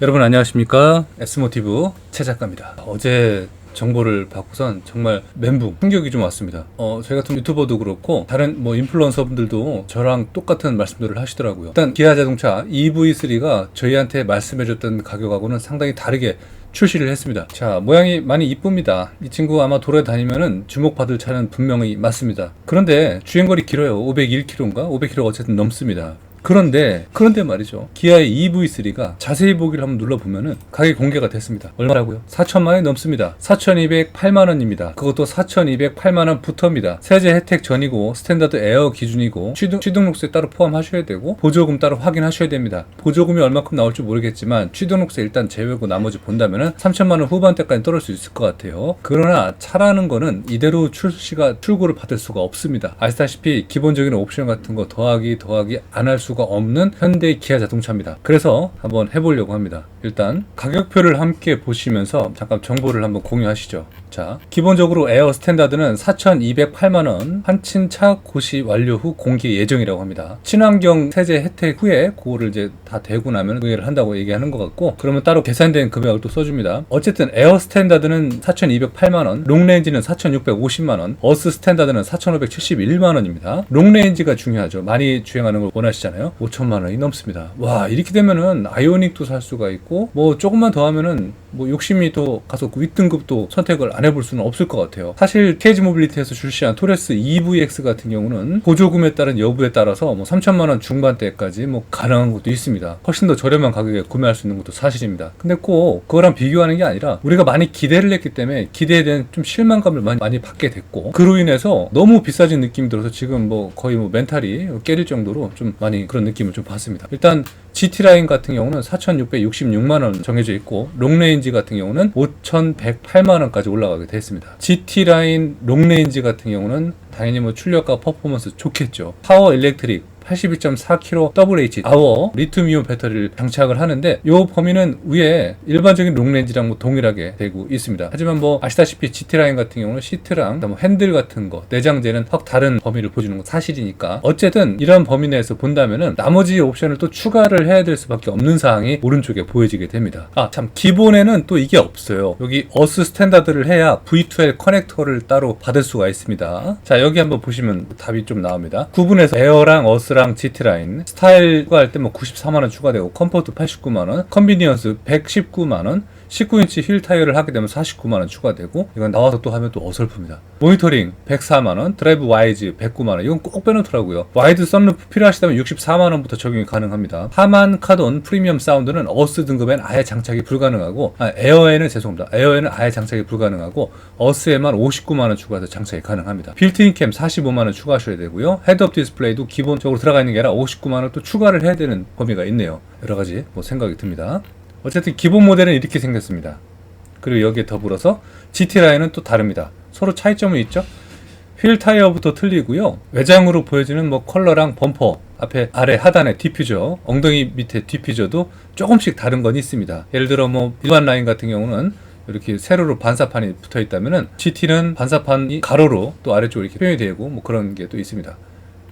여러분 안녕하십니까? S모티브 최 작가입니다. 어제 정보를 받고선 정말 멘붕, 충격이 좀 왔습니다. 저희 같은 유튜버도 그렇고 다른 인플루언서 분들도 저랑 똑같은 말씀들을 하시더라고요. 일단 기아 자동차 EV3가 저희한테 말씀해줬던 가격하고는 상당히 다르게 출시를 했습니다. 자, 모양이 많이 이쁩니다. 이 친구 아마 돌아다니면은 주목받을 차는 분명히 맞습니다. 그런데 주행거리 길어요. 501km인가? 500km 어쨌든 넘습니다. 그런데 말이죠. 기아의 EV3가 자세히 보기를 한번 눌러보면은 가격이 공개가 됐습니다. 얼마라고요? 4천만 원이 넘습니다. 4,208만 원입니다. 그것도 4,208만 원부터입니다. 세제 혜택 전이고 스탠다드 에어 기준이고 취등록세 따로 포함하셔야 되고 보조금 따로 확인하셔야 됩니다. 보조금이 얼마큼 나올지 모르겠지만 취등록세 일단 제외고 나머지 본다면은 3천만 원 후반대까지 떨어질 수 있을 것 같아요. 그러나 차라는 거는 이대로 출고를 받을 수가 없습니다. 아시다시피 기본적인 옵션 같은 거 더하기 안 할 수가 없는 현대 기아 자동차입니다. 그래서 한번 해보려고 합니다. 일단 가격표를 함께 보시면서 잠깐 정보를 한번 공유하시죠. 자, 기본적으로 에어 스탠다드는 4,208만원 한친차 고시 완료 후 공개 예정이라고 합니다. 친환경 세제 혜택 후에 그거를 이제 다 대고 나면 공개를 한다고 얘기하는 것 같고, 그러면 따로 계산된 금액을 또 써줍니다. 어쨌든 에어 스탠다드는 4,208만원, 롱레인지는 4,650만원, 어스 스탠다드는 4,571만원입니다. 롱레인지가 중요하죠. 많이 주행하는 걸 원하시잖아요. 5천만원이 넘습니다. 와, 이렇게 되면은 아이오닉도 살 수가 있고, 조금만 더 하면은 욕심이 또 가서 윗등급도 선택을 안 해볼 수는 없을 것 같아요. 사실 KG 모빌리티에서 출시한 토레스 EVX 같은 경우는 보조금에 따른 여부에 따라서 3천만 원 중반대까지 가능한 것도 있습니다. 훨씬 더 저렴한 가격에 구매할 수 있는 것도 사실입니다. 근데 꼭 그거랑 비교하는 게 아니라 우리가 많이 기대를 했기 때문에 기대에 대한 좀 실망감을 많이 받게 됐고, 그로 인해서 너무 비싸진 느낌이 들어서 지금 거의 멘탈이 깨질 정도로 좀 많이 그런 느낌을 좀 받습니다. 일단 GT라인 같은 경우는 4,666만 원 정해져 있고, 롱레인지 같은 경우는 5,108만 원까지 올라가게 됐습니다. GT라인 롱레인지 같은 경우는 당연히 출력과 퍼포먼스 좋겠죠. 파워 일렉트릭 82.4kg WH 아워 리튬이온 배터리를 장착을 하는데, 이 범위는 위에 일반적인 롱레인지랑 동일하게 되고 있습니다. 하지만 아시다시피 GT라인 같은 경우는 시트랑 핸들 같은 거, 내장재는 확 다른 범위를 보여주는 건 사실이니까, 어쨌든 이런 범위 내에서 본다면은 나머지 옵션을 또 추가를 해야 될 수밖에 없는 사항이 오른쪽에 보여지게 됩니다. 참, 기본에는 또 이게 없어요. 여기 어스 스탠다드를 해야 V2L 커넥터를 따로 받을 수가 있습니다. 자, 여기 한번 보시면 답이 좀 나옵니다. 구분해서 에어랑 어스 랑 GT라인 스타일 추가할 때 94만원 추가되고, 컴포트 89만원, 컨비니언스 119만원, 19인치 휠 타이어를 하게 되면 49만원 추가되고, 이건 나와서 또 하면 또 어설픕니다. 모니터링 104만원, 드라이브 와이즈 109만원, 이건 꼭 빼놓더라고요. 와이드 썬루프 필요하시다면 64만원부터 적용이 가능합니다. 하만 카돈 프리미엄 사운드는 어스 등급엔 아예 장착이 불가능하고, 에어에는 아예 장착이 불가능하고, 어스에만 59만원 추가해서 장착이 가능합니다. 빌트인 캠 45만원 추가하셔야 되고요. 헤드업 디스플레이도 기본적으로 들어가 있는 게 아니라 59만원 또 추가를 해야 되는 범위가 있네요. 여러가지 생각이 듭니다. 어쨌든 기본 모델은 이렇게 생겼습니다. 그리고 여기에 더불어서 GT라인은 또 다릅니다. 서로 차이점은 있죠. 휠 타이어부터 틀리고요. 외장으로 보여지는 컬러랑 범퍼, 앞에 아래 하단에 디퓨저, 엉덩이 밑에 디퓨저도 조금씩 다른 건 있습니다. 예를 들어 일반 라인 같은 경우는 이렇게 세로로 반사판이 붙어 있다면은 GT는 반사판이 가로로 또 아래쪽으로 이렇게 표현이 되고 그런 게 또 있습니다.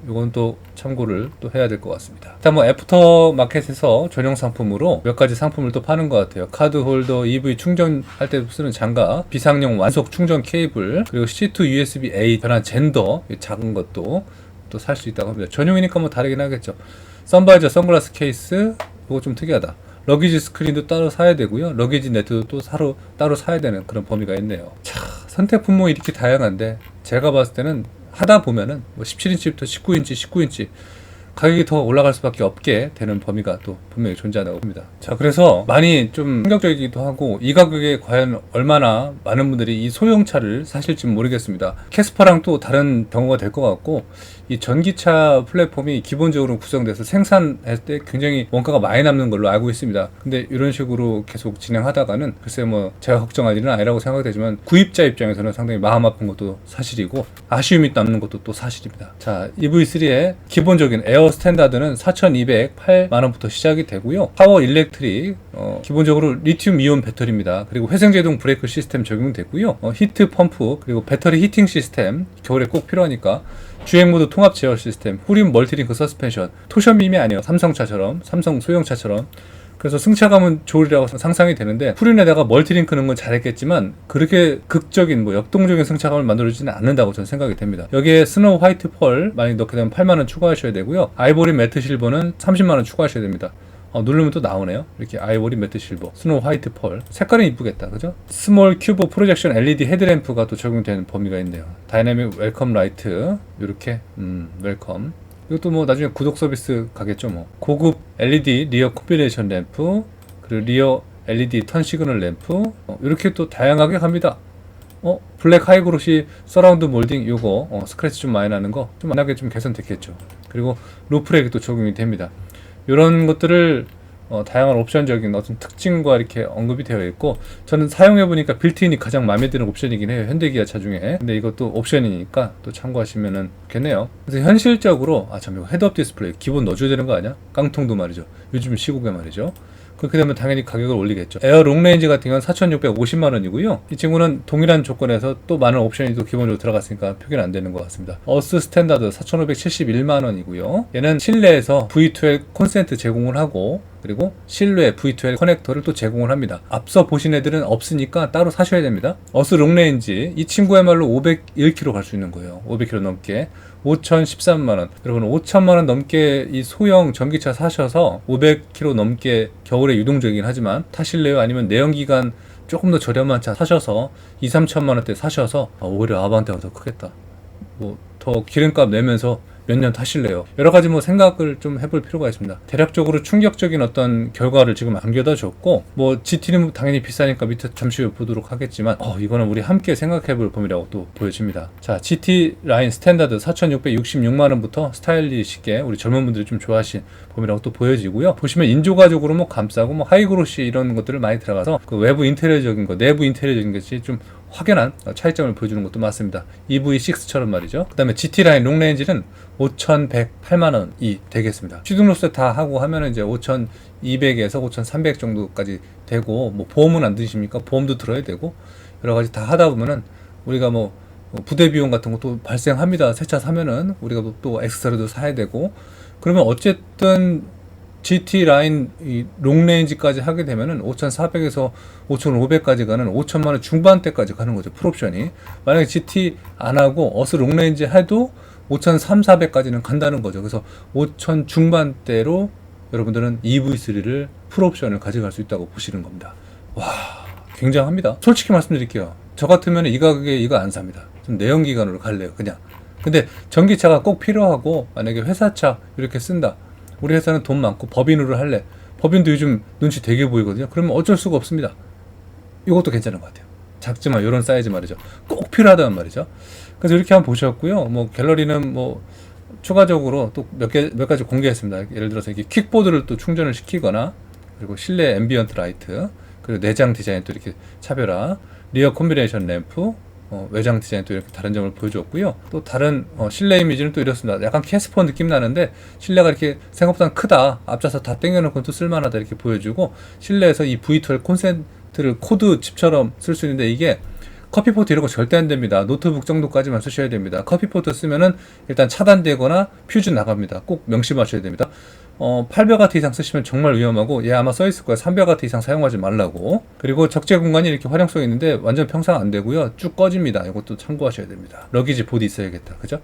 이건 또 참고를 또 해야 될 것 같습니다. 일단 애프터 마켓에서 전용 상품으로 몇 가지 상품을 또 파는 것 같아요. 카드 홀더, EV 충전할 때 쓰는 장갑, 비상용 완속 충전 케이블, 그리고 C2 USB-A 변환 젠더, 작은 것도 또 살 수 있다고 합니다. 전용이니까 다르긴 하겠죠. 선바이저, 선글라스 케이스, 이거 좀 특이하다. 러기지 스크린도 따로 사야 되고요. 러기지 네트도 또 따로 사야 되는 그런 범위가 있네요. 선택 품목이 이렇게 다양한데, 제가 봤을 때는 하다 보면은 17인치부터 19인치 가격이 더 올라갈 수밖에 없게 되는 범위가 또 분명히 존재한다고 봅니다. 자, 그래서 많이 좀 충격적이기도 하고, 이 가격에 과연 얼마나 많은 분들이 이 소형차를 사실지 모르겠습니다. 캐스퍼랑 또 다른 경우가 될 것 같고, 이 전기차 플랫폼이 기본적으로 구성돼서 생산할 때 굉장히 원가가 많이 남는 걸로 알고 있습니다. 근데 이런 식으로 계속 진행하다가는 글쎄 제가 걱정할 일은 아니라고 생각되지만, 구입자 입장에서는 상당히 마음 아픈 것도 사실이고 아쉬움이 남는 것도 또 사실입니다. 자, EV3의 기본적인 에어 스탠다드는 4,208만원부터 시작이 되고요. 파워 일렉트릭, 기본적으로 리튬 이온 배터리입니다. 그리고 회생제동 브레이크 시스템 적용되고요. 히트 펌프, 그리고 배터리 히팅 시스템, 겨울에 꼭 필요하니까, 주행모드 통합 제어 시스템, 후륜 멀티링크 서스펜션, 토션빔이 아니에요. 삼성 소형차처럼. 그래서 승차감은 좋으리라고 상상이 되는데 후륜에다가 멀티링크 넣은 건 잘했겠지만 그렇게 극적인 뭐 역동적인 승차감을 만들어주지는 않는다고 저는 생각이 됩니다. 여기에 스노우 화이트 펄 많이 넣게 되면 8만원 추가하셔야 되고요. 아이보리 매트 실버는 30만원 추가하셔야 됩니다. 누르면 또 나오네요. 이렇게 아이보리 매트 실버, 스노우 화이트 펄. 색깔은 이쁘겠다, 그죠? 스몰 큐브 프로젝션 LED 헤드램프가 또 적용되는 범위가 있네요. 다이내믹 웰컴 라이트, 이렇게 웰컴. 이것도 뭐 나중에 구독 서비스 가겠죠 뭐. 고급 LED 리어 콤비네이션 램프, 그리고 리어 LED 턴 시그널 램프, 이렇게 또 다양하게 갑니다. 블랙 하이그로시 서라운드 몰딩 요거 스크래치 좀 많이 나는 거 좀 만나게 좀 개선됐겠죠. 그리고 루프렉이 또 적용이 됩니다. 이런 것들을 다양한 옵션적인 어떤 특징과 이렇게 언급이 되어 있고, 저는 사용해보니까 빌트인이 가장 마음에 드는 옵션이긴 해요. 현대기아차 중에. 근데 이것도 옵션이니까 또 참고하시면 좋겠네요. 그래서 현실적으로 참 이거 헤드업 디스플레이 기본 넣어줘야 되는 거 아니야? 깡통도 말이죠. 요즘 시국에 말이죠. 그렇게 되면 당연히 가격을 올리겠죠. 에어 롱레인지 같은 경우는 4,650만원이고요. 이 친구는 동일한 조건에서 또 많은 옵션이 또 기본적으로 들어갔으니까 표기는 안 되는 것 같습니다. 어스 스탠다드 4,571만원이고요. 얘는 실내에서 V12 콘센트 제공을 하고, 그리고 실내 V12 커넥터를 또 제공을 합니다. 앞서 보신 애들은 없으니까 따로 사셔야 됩니다. 어스 롱레인지 이 친구야말로 501km 갈 수 있는 거예요. 500km 넘게 5,013만원. 여러분 5,000만원 넘게 이 소형 전기차 사셔서 500km 넘게 겨울에 유동적이긴 하지만 타실래요? 아니면 내연기관 조금 더 저렴한 차 사셔서 2,3천만원대 사셔서 오히려 아반떼가 더 크겠다, 뭐 더 기름값 내면서 몇 년 타실래요? 여러 가지 뭐 생각을 좀 해볼 필요가 있습니다. 대략적으로 충격적인 어떤 결과를 지금 안겨다 줬고, 뭐 GT는 당연히 비싸니까 밑에 잠시 후에 보도록 하겠지만 이거는 우리 함께 생각해 볼 범위라고 또 보여집니다. 자, GT 라인 스탠다드 4,666만원부터 스타일리시게 우리 젊은 분들이 좀 좋아하신 범위라고 또 보여지고요. 보시면 인조가죽으로 뭐 감싸고 뭐 하이그로시 이런 것들을 많이 들어가서 그 외부 인테리어적인 거, 내부 인테리어적인 것이 좀 확연한 차이점을 보여주는 것도 맞습니다. EV6처럼 말이죠. 그 다음에 GT라인 롱레인지는 5,108만원이 되겠습니다. 취등록세 다 하고 하면은 이제 5,200에서 5,300 정도까지 되고, 뭐 보험은 안 드십니까? 보험도 들어야 되고, 여러 가지 다 하다 보면은 우리가 뭐 부대 비용 같은 것도 발생합니다. 새 차 사면은 우리가 또 액세서리도 사야 되고, 그러면 어쨌든 GT 라인 이 롱레인지까지 하게 되면은 5,400에서 5,500까지 가는 5천만원 중반대까지 가는 거죠. 풀옵션이. 만약에 GT 안 하고 어스 롱레인지 해도 5,300~400까지는 간다는 거죠. 그래서 5,000 중반대로 여러분들은 EV3를 풀옵션을 가져갈 수 있다고 보시는 겁니다. 와, 굉장합니다. 솔직히 말씀드릴게요. 저 같으면 이 가격에 이거 안 삽니다. 좀 내연기관으로 갈래요, 그냥. 근데 전기차가 꼭 필요하고, 만약에 회사차 이렇게 쓴다, 우리 회사는 돈 많고 법인으로 할래, 법인도 요즘 눈치 되게 보이거든요. 그러면 어쩔 수가 없습니다. 이것도 괜찮은 것 같아요. 작지만 이런 사이즈 말이죠. 꼭 필요하다는 말이죠. 그래서 이렇게 한번 보셨고요. 뭐 갤러리는 뭐 추가적으로 또 몇 가지 공개했습니다. 예를 들어서 이렇게 킥보드를 또 충전을 시키거나, 그리고 실내 앰비언트 라이트, 그리고 내장 디자인 또 이렇게 차별화, 리어 콤비네이션 램프, 외장 디자인 또 이렇게 다른 점을 보여줬고요. 또 다른 실내 이미지는 또 이렇습니다. 약간 캐스퍼 느낌 나는데 실내가 이렇게 생각보다 크다, 앞좌석 다 당겨놓고 또 쓸만하다 이렇게 보여주고, 실내에서 이 V12 콘센트를 코드 칩처럼 쓸 수 있는데 이게 커피포트 이런 거 절대 안 됩니다. 노트북 정도까지만 쓰셔야 됩니다. 커피포트 쓰면은 일단 차단되거나 퓨즈 나갑니다. 꼭 명심하셔야 됩니다. 800W 이상 쓰시면 정말 위험하고, 얘 아마 써있을 거예요. 300W 이상 사용하지 말라고. 그리고 적재 공간이 이렇게 활용성이 있는데 완전 평상 안 되고요. 쭉 꺼집니다. 이것도 참고하셔야 됩니다. 러기지 보드 있어야겠다, 그죠?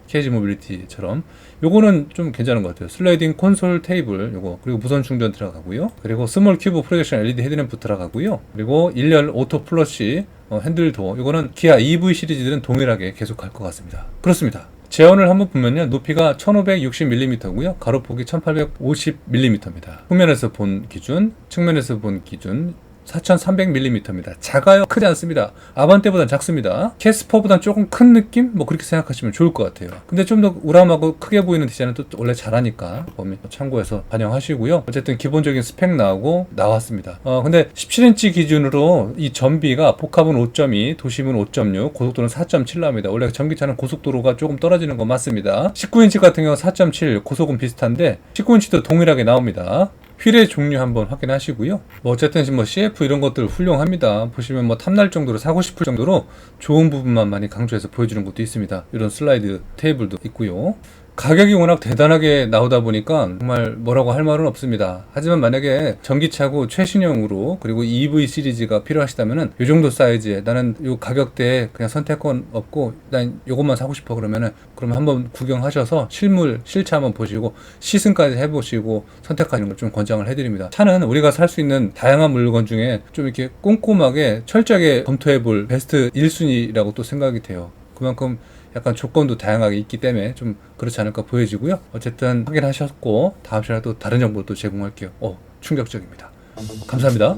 KG 모빌리티처럼. 요거는 좀 괜찮은 것 같아요. 슬라이딩 콘솔 테이블 요거, 그리고 무선 충전 들어가고요. 그리고 스몰 큐브 프로젝션 LED 헤드램프 들어가고요. 그리고 1열 오토 플러시 핸들도, 이거는 기아 EV 시리즈들은 동일하게 계속 갈 것 같습니다. 그렇습니다. 제원을 한번 보면요, 높이가 1560mm고요 가로폭이 1850mm입니다 후면에서 본 기준, 측면에서 본 기준 4300mm입니다. 작아요. 크지 않습니다. 아반떼보단 작습니다. 캐스퍼보단 조금 큰 느낌? 뭐 그렇게 생각하시면 좋을 것 같아요. 근데 좀 더 우람하고 크게 보이는 디자인은 또 원래 잘하니까 참고해서 반영하시고요. 어쨌든 기본적인 스펙 나오고 나왔습니다. 근데 17인치 기준으로 이 전비가 복합은 5.2, 도심은 5.6, 고속도로는 4.7 나옵니다. 원래 전기차는 고속도로가 조금 떨어지는 건 맞습니다. 19인치 같은 경우 4.7, 고속은 비슷한데 19인치도 동일하게 나옵니다. 휠의 종류 한번 확인하시고요. 뭐 어쨌든 뭐 CF 이런 것들 훌륭합니다. 보시면 뭐 탐날 정도로, 사고 싶을 정도로 좋은 부분만 많이 강조해서 보여주는 것도 있습니다. 이런 슬라이드 테이블도 있고요. 가격이 워낙 대단하게 나오다 보니까 정말 뭐라고 할 말은 없습니다. 하지만 만약에 전기차고 최신형으로 그리고 EV 시리즈가 필요하시다면은 이 정도 사이즈에 나는 이 가격대에 그냥 선택권 없고 난 이것만 사고 싶어 그러면 한번 구경하셔서 실차 한번 보시고 시승까지 해보시고 선택하시는 걸 좀 권장을 해드립니다. 차는 우리가 살 수 있는 다양한 물건 중에 좀 이렇게 꼼꼼하게 철저하게 검토해볼 베스트 1순위라고 또 생각이 돼요. 그만큼 약간 조건도 다양하게 있기 때문에 좀 그렇지 않을까 보여지고요. 어쨌든 확인하셨고 다음 시간에 또 다른 정보도 제공할게요. 충격적입니다. 감사합니다.